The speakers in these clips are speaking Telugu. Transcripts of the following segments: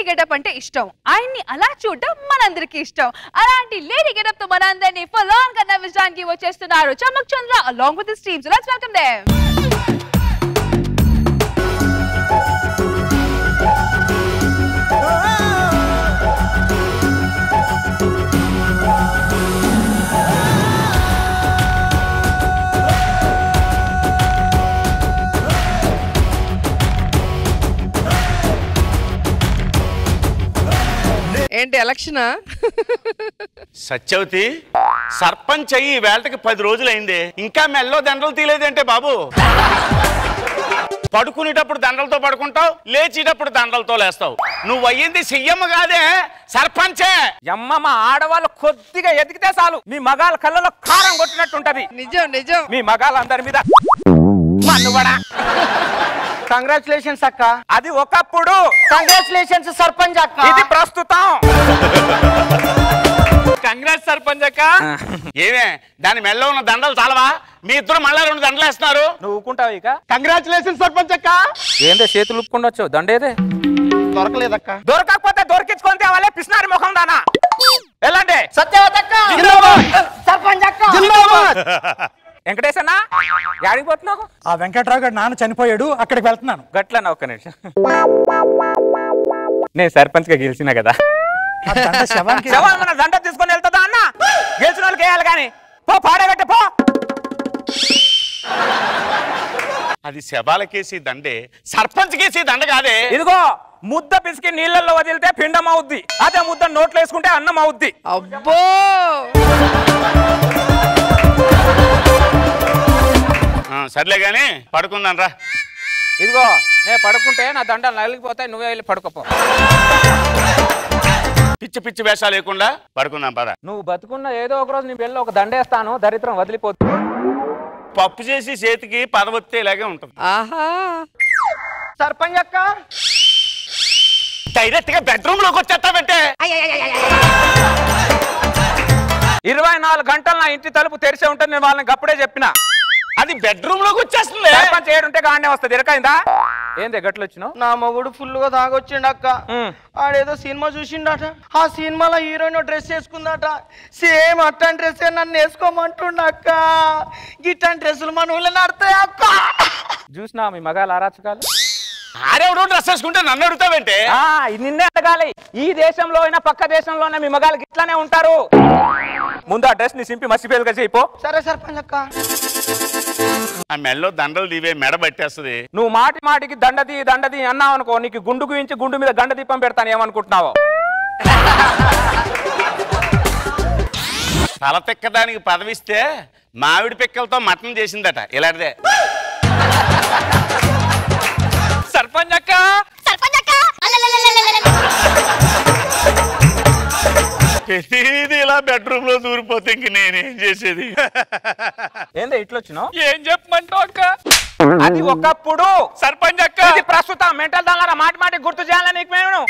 లేడీ గెటప్ అంటే ఇష్టం. ఆయన్ని అలా చూడడం మనందరికీ ఇష్టం. అలాంటి లేడీ గెటప్ తో మనందరినీ ఫుల్ ఆన్ గా నవ్వించడానికి వచ్చేస్తున్నారు చమక్ చంద్ర along with his team. So let's welcome them. ఏంటి ఎలక్షనా? సత్యవతి సర్పంచ్ అయ్యి వేళకి 10 రోజులైంది, ఇంకా మెల్లో దండలు తీలేదంటే బాబు. పడుకునేటప్పుడు దండలతో పడుకుంటావు, లేచేటప్పుడు దండలతో లేస్తావు. నువ్వు అయ్యింది సీఎం కాదే, సర్పంచే. అమ్మ ఆడవాళ్ళు కొద్దిగా ఎదిగితే చాలు మీ మగాళ్ళ కళ్ళలో కారం కొట్టినట్టుంటది. నిజం నిజం. మీ మగాళ్ళందరి మీద మన్నుబడా. కంగ్రాచులేషన్స్ అక్క. అది ఒకప్పుడు. కంగ్రాచులేషన్స్ సర్పంచ్ అక్క. ఇది ప్రస్తుతం. కంగ్రాట్స్ సర్పంచ్ అక్క. ఏమే దాని మెల్లో ఉన్న దండలు చాలవా? మీ ఇద్దరు మళ్ళా 2 దండలు వేస్తున్నారు. నువ్వు ఊకుంటావు ఇక. కంగ్రాచులేషన్స్ సర్పంచ్ అక్క. ఏందే చేతులు ఉప్పుకుండొచ్చు, దండేదే దొరకలేదక్క. దొరకకపోతే దొరికించుకొని తేవాలే పిసినారి ముఖం దానా. వెళ్ళండి. సత్యవతి అక్క. సర్పంచ్ అక్క. వెంకటేశన్నా యాడికి పోతున్నావు? ఆ వెంకట్రావు గారు నాన్న చనిపోయాడు, అక్కడికి వెళ్తున్నాను. గట్లన్నా ఒక్క నిమిషం. నేను సర్పంచ్ గా గెలిచినా కదా, మన దండ తీసుకొని వెళ్తుందా అన్న? గెలిచిన వాళ్ళకి వేయాలి కానీ పో పాడగట్టే పో. అది శబాలకేసి దండే, సర్పంచ్ కేసి దండ కాదే. ఇదిగో ముద్ద పిసికి నీళ్ళల్లో వదిలితే పిండం అవుద్ది, అదే ముద్ద నోట్లో వేసుకుంటే అన్నం అవుద్ది. అబ్బో సర్లే గాని పడుకుందాం రా. ఇదిగో నేను పడుకుంటే నా దండలు నలిగిపోతాయి, నువ్వే వెళ్ళి పడుకోపో. పిచ్చి పిచ్చి వేషాలు లేకుండా పడుకుందాం పద. నువ్వు బతుకున్న ఏదో ఒక రోజు నీ వెళ్ళి ఒక దండేస్తాను, దరిద్రం వదిలిపోతుంది. పప్పు చేసి చేతికి పదవత్తే ఇలాగే ఉంటుంది. ఆహా సర్పంచ్ అక్క. డైరెక్ట్ గా బెడ్రూమ్ లోకి వచ్చేస్తావంటే 24 గంటలు నా ఇంటి తలుపు తెరిచే ఉంటుంది, నేను వాళ్ళకి అప్పుడే చెప్పిన. అది బెడ్రూమ్ లోకి వచ్చేస్తుంది. సర్పంచ్ ఏడుంటే గానే వస్తుంది. ఇరకైందా ఏంది గట్లు వచ్చినావు? నా మొగుడు ఫుల్ గా తాగొచ్చిండు అక్క. ఆడేదో సినిమా చూసిండట, ఆ సినిమాలో హీరోయిన్ డ్రెస్ వేసుకుందట, సేమ్ అట్టని డ్రెస్ నన్ను వేసుకోమంటుండ అక్క. గిట్టని డ్రెస్సులు మన ఊళ్ళో నడతాయి అక్క. చూసినా మీ మగాళ్ళ అరాచకాలు? ఆడెవడో డ్రెస్ వేసుకుంటే నన్ను అడుగుతావంటే? నిన్నే అడగాలి. ఈ దేశంలో అయినా పక్క దేశంలోనే మీ మగాళ్ళకి ఇట్లానే ఉంటారు. ముందు ఆ డ్రెస్ ని సింపి మసిపేలుగా చేయిపో. సరే సర్పంచ్ అక్క. ఆ మెల్లో దండలు దివే మెడ పట్టేస్తుంది. నువ్వు మాటి మాటికి దండది అన్నావు అనుకో, నీకు గుండు గురించి గుండు మీద గండ దీపం పెడతాను, ఏమనుకుంటున్నావో? తల పిక్కదానికి పదవిస్తే మామిడి పిక్కలతో మటన్ చేసిందట, ఇలాంటిదే. సర్పంచ్ అక్క. ఇది ఇలా బెడ్రూమ్ లో దూరిపోతే ఇంక నేనేం చేసేది? ఏందో ఇట్లా వచ్చినావు? ఏం చెప్పమంటావు అక్క? అది ఒకప్పుడు. సర్పంచ్ అక్క. ఇది ప్రస్తుతం. మెంటల్ దానిలా మాటి మాటి గుర్తు చేయాలని నీకు మేము.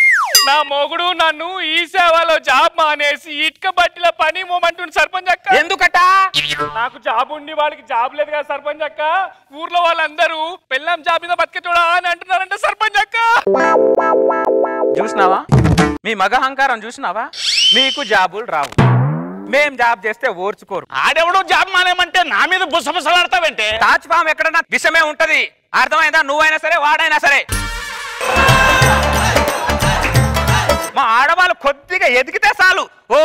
నా మొగుడు నన్ను ఈ సేవలో జాబ్ మానేసి ఇటుక బట్టిల పని మొమంటుంది సర్పంచ్ అక్క. ఎందుకట? నాకు జాబ్ ఉండి వాళ్ళకి జాబ్ లేదు కదా సర్పంచ్ అక్క. ఊర్లో వాళ్ళందరూ పెళ్ళాం జాబ్ మీద బతికేటోడా అని అంటున్నారంట సర్పంచ్ అక్క. చూసినావా మీ మగ అహంకారం? చూసినావా? మీకు జాబులు రావు, మేం జాబ్ చేస్తే ఓర్చుకోరు. ఆడెవడో జాబ్ మానేమంటే నా మీద బుసబుసలాడతావంటే? తాజ్పాం ఎక్కడన్నా విషమే ఉంటది, అర్థమైందా? నువ్వైనా సరే వాడైనా సరే. మా ఆడవాళ్ళు కొద్దిగా ఎదిగితే చాలు ఓ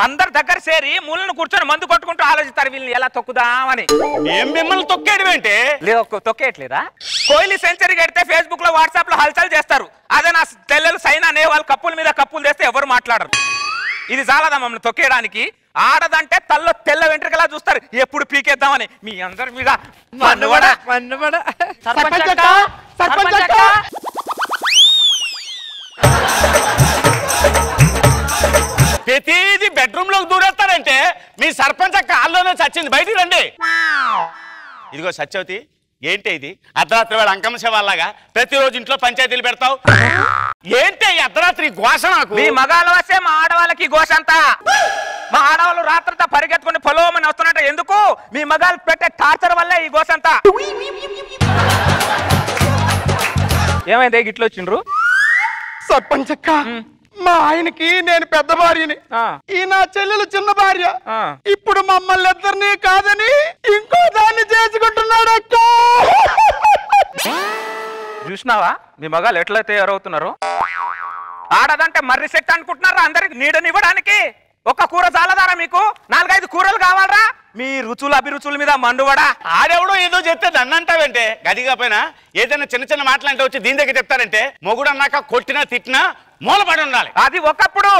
అందరి దగ్గర చేరి మూలను కూర్చొని మందు కొట్టుకుంటూ ఆలోచిస్తారు వీళ్ళని ఎలా తొక్కుదామని. ఏం మిమ్మల్ని తొక్కేయడం ఏంటి? తొక్కేయట్లేదా? కోహ్లీ సెంచరీ కడితే ఫేస్బుక్ లో వాట్సాప్ లో హల్చల్ చేస్తారు. అదే నా తెల్లలు సైనా అనే వాళ్ళు కప్పుల మీద కప్పులు చేస్తే ఎవరు మాట్లాడరు. ఇది చాలదా మమ్మల్ని తొక్కేయడానికి? ఆడదంటే తల్లో తెల్ల వెంట్రుకలా చూస్తారు, ఎప్పుడు పీకేద్దామని. మీ అందరి మీద ప్రతిదీ బెడ్రూమ్ లోకి దూరేస్తారంటే మీ సర్పంచ్ అక్క ఆల్లోనే చచ్చింది, బయటికి రండి. ఇదిగో సత్యవతి, ఏంటి ఇది? అర్ధరాత్రి వేళ అంకమ్మ శవాల్లాగా ప్రతిరోజు ఇంట్లో పంచాయతీలు పెడతావు ఏంటి? అర్ధరాత్రి ఘోష నాకు. మీ మగాళ్ళ వచ్చే మా ఆడవాళ్ళకి ఘోష అంతా. మా ఆడవాళ్ళు రాత్రంతా పరిగెత్తుకుని పొలోమని వస్తున్నట్టు ఎందుకు? మీ మగాళ్ళు పెట్టే టార్చర్ వల్లే ఈ ఘోష అంతా. ఏమైంది గిట్లు వచ్చిండ్రు? సర్పంచ్ అక్క మా ఆయనకి నేను పెద్ద భార్యని, ఈ నా చెల్లెలు చిన్న భార్య. ఇప్పుడు మమ్మల్ని ఇద్దరిని కాదని ఇంకో దాన్ని చేసుకుంటున్నాడు అక్క. చూసినావా మీ మగాళ్ళు ఎట్లా తయారవుతున్నారు? ఆడదంటే మర్రి శక్తి అనుకుంటున్నారా? అందరికి నీడనివ్వడానికి ఒక కూర చాలదారా? మీకు 4-5 కూరలు కావాలరా? మీ రుచులు అభిరుచుల మీద మండువడా? ఆడెవడో ఏదో చెప్తే దన్నంటావంటే గదిగా పోయినా ఏదైనా చిన్న చిన్న మాటలంటే వచ్చి దీని దగ్గర చెప్తారంటే మొగుడు అన్నాక కొట్టినా తిట్టినా మూలపడి ఉండాలి. అది ఒకప్పుడు.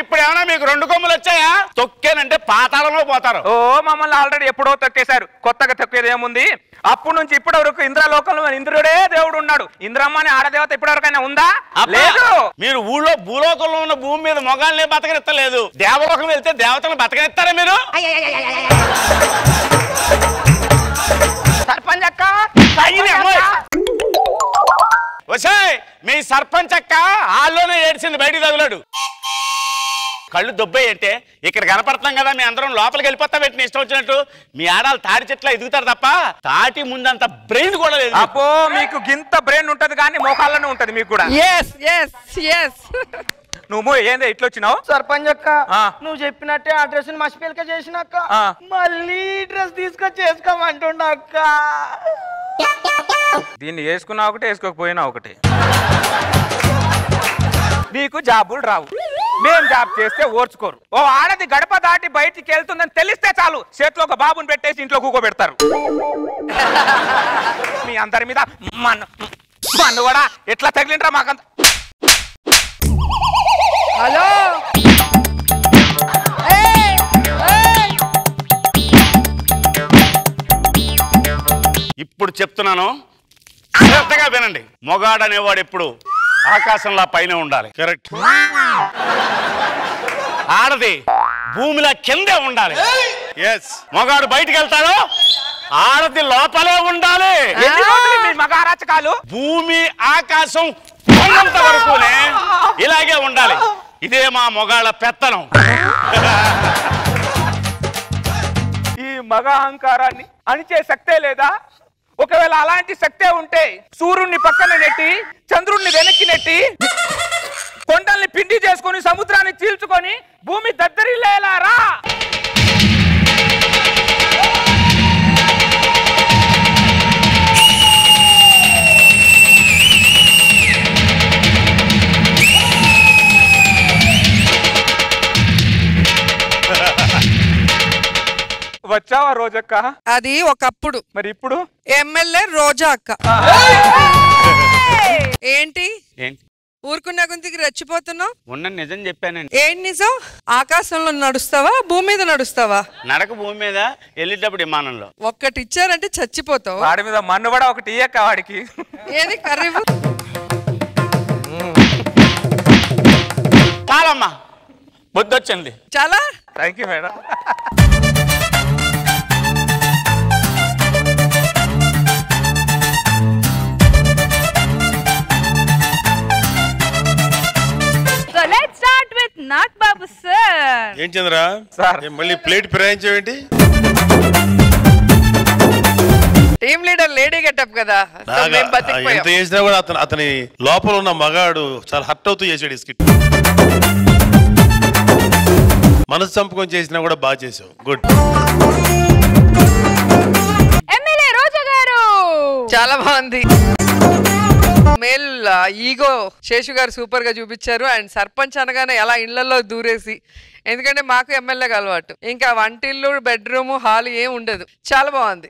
ఇప్పుడు ఏమైనా మీకు 2 కొమ్ములు వచ్చాయా? తొక్కేనంటే పాతాళంలో పోతారు. ఓ మమ్మల్ని ఆల్రెడీ ఎప్పుడో తొక్కేశారు, కొత్తగా తొక్కేది ఏముంది? అప్పటి నుంచి ఇప్పటి వరకు ఇంద్రలోకంలో ఇంద్రుడే దేవుడు ఉన్నాడు. ఇంద్రమ్మ అని ఆడదేవత ఇప్పటి వరకైనా ఉందా? లేదు. మీరు ఊళ్ళో భూలోకంలో ఉన్న భూమి మీద మొగాళ్ళనే బతకనిస్తలేదు, దేవలోకం వెళ్తే దేవతలను బతకనిస్తారా మీరు? సర్పంచ్ అక్క వచ్చాయ్ మీ సర్పంచ్ అక్క హాల్లోనే ఏడ్చింది, బయటికి తగులాడు. కళ్ళు దొబ్బాయి అంటే ఇక్కడ కనపడుతున్నాం కదా, మీ అందరం లోపలికి వెళ్ళిపోతా పెట్టిన ఇష్టం వచ్చినట్టు. మీ ఆడాలు తాడి చెట్ల ఎదుగుతారు తప్ప తాటి ముందంత బ్రెయిన్ కూడా లేదు. అబ్బో మీకు గింత బ్రెయిన్ ఉంటది కానీ మోకాళ్ళనే ఉంటది మీకు కూడా. నువ్వు ఏందే ఇట్లా వచ్చినావు? సర్పంచ్ అక్క నువ్వు చెప్పినట్టే ఆ డ్రెస్ మసిపిల్క చేసినాక మళ్ళీ డ్రెస్ తీసుకొచ్చి వేసుకోమంటుండ అక్క. దీన్ని వేసుకున్నా ఒకటి వేసుకోకపోయినా ఒకటి. మీకు జాబులు రావు, మేం జాబ్ చేస్తే ఓర్చుకోరు. ఓ ఆడది గడప దాటి బయటికి వెళ్తుందని తెలిస్తే చాలు చేతిలో ఒక బాబుని పెట్టేసి ఇంట్లో కూకోబెడతారు. మీ అందరి మీద మన్ను కూడా ఎట్లా తగిలిండ్రా మాకంత. హలో ఇప్పుడు చెప్తున్నాను శ్రద్ధగా వినండి. మొగాడు అనేవాడు ఎప్పుడు ఆకాశంలా పైన ఉండాలి, కరెక్ట్. ఆడది భూమిలా కిందే ఉండాలి. మొగాడు బయటికి వెళ్తాడు, ఆడది లోపలే ఉండాలి. మగ అరాచకాలు భూమి ఆకాశం ఉన్నంత వరకునే ఇలాగే ఉండాలి. ఇదే మా మొగాళ్ళ పెత్తనం. ఈ మగ అహంకారాన్ని అణిచే శక్తే లేదా? ఒకవేళ అలాంటి శక్తే ఉంటే సూర్యుడిని పక్కన నెట్టి చంద్రుడిని వెనక్కి నెట్టి కొండల్ని పిండి చేసుకొని సముద్రాన్ని చీల్చుకొని భూమి దద్దరిల్లేలారా? వచ్చావా రోజక్క? అది ఒకప్పుడు. మరి ఇప్పుడు ఎమ్మెల్యే రోజా అక్క. ఏంటి ఊరుకున్న గుంతికి రెచ్చిపోతున్నావు? ఉన్న నిజం చెప్పానండి. ఏంటి నిజం? ఆకాశంలో నడుస్తావా భూమి మీద నడుస్తావా? నడక భూమి మీద, వెళ్ళేటప్పుడు విమానంలో. ఒక్కటి ఇచ్చారంటే చచ్చిపోతావు. వాడి మీద మన్ను కూడా ఒకటి ఇయ్యక్క వాడికి. ఏది కర్రీ? చాలమ్మా, బుద్ధొచ్చింది. చాలా thank you madam. let's start with Nag Babu sir. ఏం చంద్ర సార్ మళ్ళీ ప్లేట్ ఫిరాయించావేంటి? టీమ్ లీడర్ లేడీ గెటప్ కదా, ఎంత చేసినా కూడా అతని లోపల ఉన్న మగాడు చాలా హర్ట్ అవుతూ చేసాడు ఈ స్కిట్. మనసు చంపుకొని చేసినా కూడా బాగా చేసావు, గుడ్. ఎమ్మెల్యే రోజా గారు చాలా బాగుంది. మేల్ ఈగో శేషు గారు సూపర్ గా చూపించారు. అండ్ సర్పంచ్ అనగానే ఎలా ఇళ్లలో దూరేసి, ఎందుకంటే మాకు ఎమ్మెల్యేగా అలవాటు, ఇంకా వంటిల్లు బెడ్రూమ్ హాల్ ఏం ఉండదు. చాలా బాగుంది.